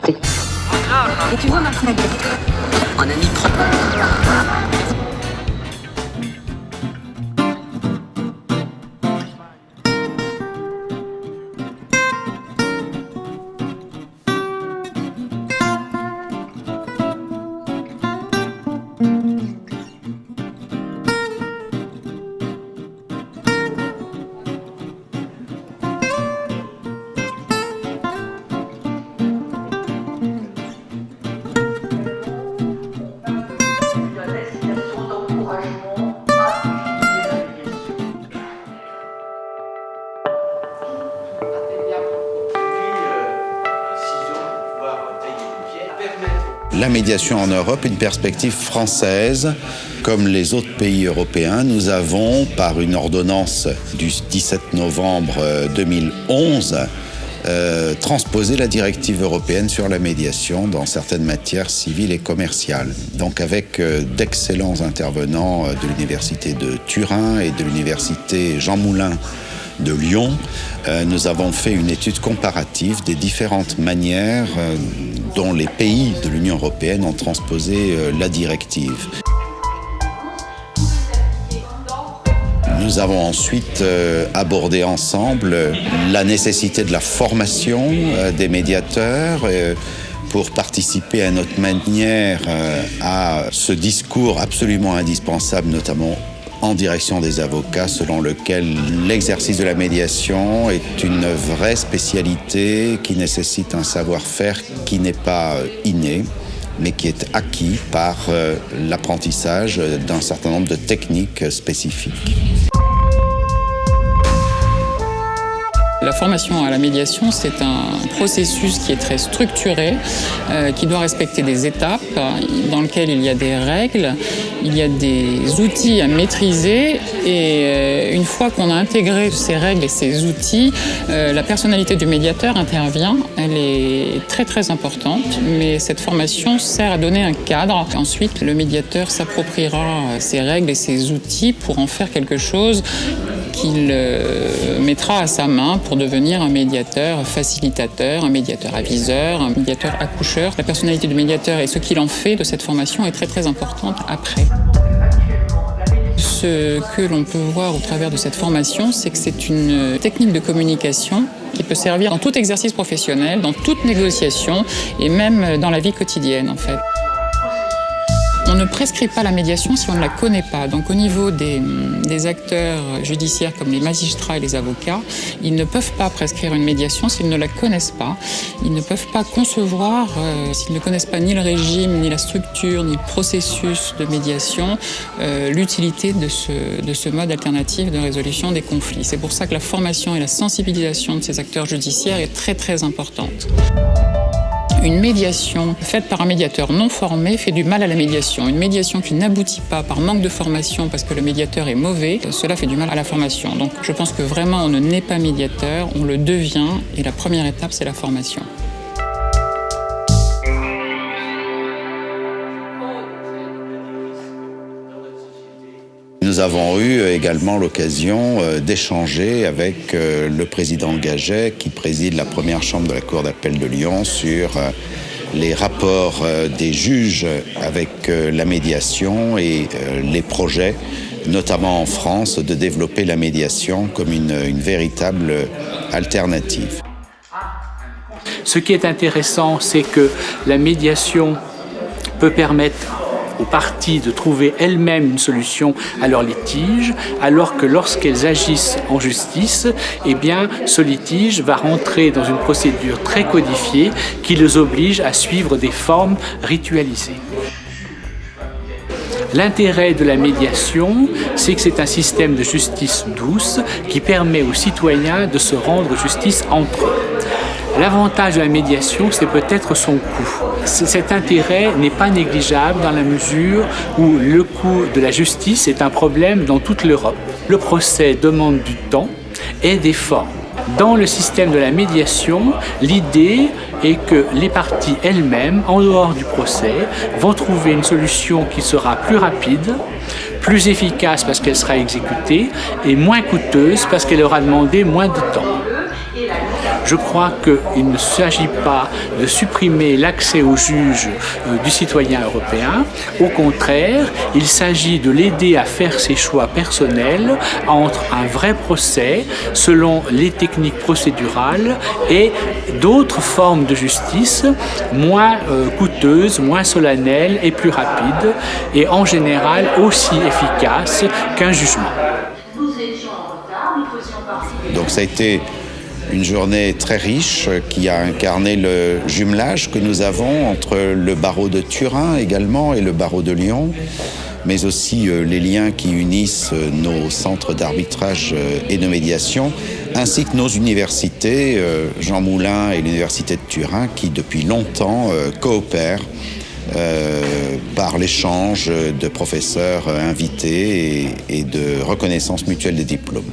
Et tu vois ma fenêtre? Un ami La médiation en Europe, une perspective française. Comme les autres pays européens, nous avons, par une ordonnance du 17 novembre 2011, transposé la directive européenne sur la médiation dans certaines matières civiles et commerciales. Donc avec d'excellents intervenants de l'université de Turin et de l'université Jean Moulin de Lyon, nous avons fait une étude comparative des différentes manières dont les pays de l'Union européenne ont transposé la directive. Nous avons ensuite abordé ensemble la nécessité de la formation des médiateurs pour participer à notre manière à ce discours absolument indispensable, notamment en direction des avocats, selon lequel l'exercice de la médiation est une vraie spécialité qui nécessite un savoir-faire qui n'est pas inné, mais qui est acquis par l'apprentissage d'un certain nombre de techniques spécifiques. La formation à la médiation, c'est un processus qui est très structuré, qui doit respecter des étapes, dans lequel il y a des règles, il y a des outils à maîtriser et une fois qu'on a intégré ces règles et ces outils, la personnalité du médiateur intervient. Elle est très très importante, mais cette formation sert à donner un cadre. Ensuite, le médiateur s'appropriera ces règles et ces outils pour en faire quelque chose qu'il mettra à sa main pour devenir un médiateur facilitateur, un médiateur aviseur, un médiateur accoucheur. La personnalité du médiateur et ce qu'il en fait de cette formation est très très importante après. Ce que l'on peut voir au travers de cette formation, c'est que c'est une technique de communication qui peut servir dans tout exercice professionnel, dans toute négociation et même dans la vie quotidienne en fait. On ne prescrit pas la médiation si on ne la connaît pas. Donc au niveau des acteurs judiciaires comme les magistrats et les avocats, ils ne peuvent pas prescrire une médiation s'ils ne la connaissent pas. Ils ne peuvent pas concevoir, s'ils ne connaissent pas ni le régime, ni la structure, ni le processus de médiation, l'utilité de ce mode alternatif de résolution des conflits. C'est pour ça que la formation et la sensibilisation de ces acteurs judiciaires est très très importante. Une médiation faite par un médiateur non formé fait du mal à la médiation. Une médiation qui n'aboutit pas par manque de formation parce que le médiateur est mauvais, cela fait du mal à la formation. Donc je pense que vraiment on ne naît pas médiateur, on le devient et la première étape c'est la formation. Nous avons eu également l'occasion d'échanger avec le président Gaget, qui préside la première chambre de la Cour d'appel de Lyon, sur les rapports des juges avec la médiation et les projets, notamment en France, de développer la médiation comme une véritable alternative. Ce qui est intéressant, c'est que la médiation peut permettre aux parties de trouver elles-mêmes une solution à leur litige, alors que lorsqu'elles agissent en justice, eh bien, ce litige va rentrer dans une procédure très codifiée qui les oblige à suivre des formes ritualisées. L'intérêt de la médiation, c'est que c'est un système de justice douce qui permet aux citoyens de se rendre justice entre eux. L'avantage de la médiation, c'est peut-être son coût. Cet intérêt n'est pas négligeable dans la mesure où le coût de la justice est un problème dans toute l'Europe. Le procès demande du temps et des formes. Dans le système de la médiation, l'idée est que les parties elles-mêmes, en dehors du procès, vont trouver une solution qui sera plus rapide, plus efficace parce qu'elle sera exécutée et moins coûteuse parce qu'elle aura demandé moins de temps. Je crois qu'il ne s'agit pas de supprimer l'accès au juge du citoyen européen. Au contraire, il s'agit de l'aider à faire ses choix personnels entre un vrai procès selon les techniques procédurales et d'autres formes de justice moins coûteuses, moins solennelles et plus rapides et en général aussi efficaces qu'un jugement. Donc ça a été une journée très riche qui a incarné le jumelage que nous avons entre le barreau de Turin également et le barreau de Lyon, mais aussi les liens qui unissent nos centres d'arbitrage et de médiation, ainsi que nos universités, Jean Moulin et l'Université de Turin, qui depuis longtemps coopèrent par l'échange de professeurs invités et de reconnaissance mutuelle des diplômes.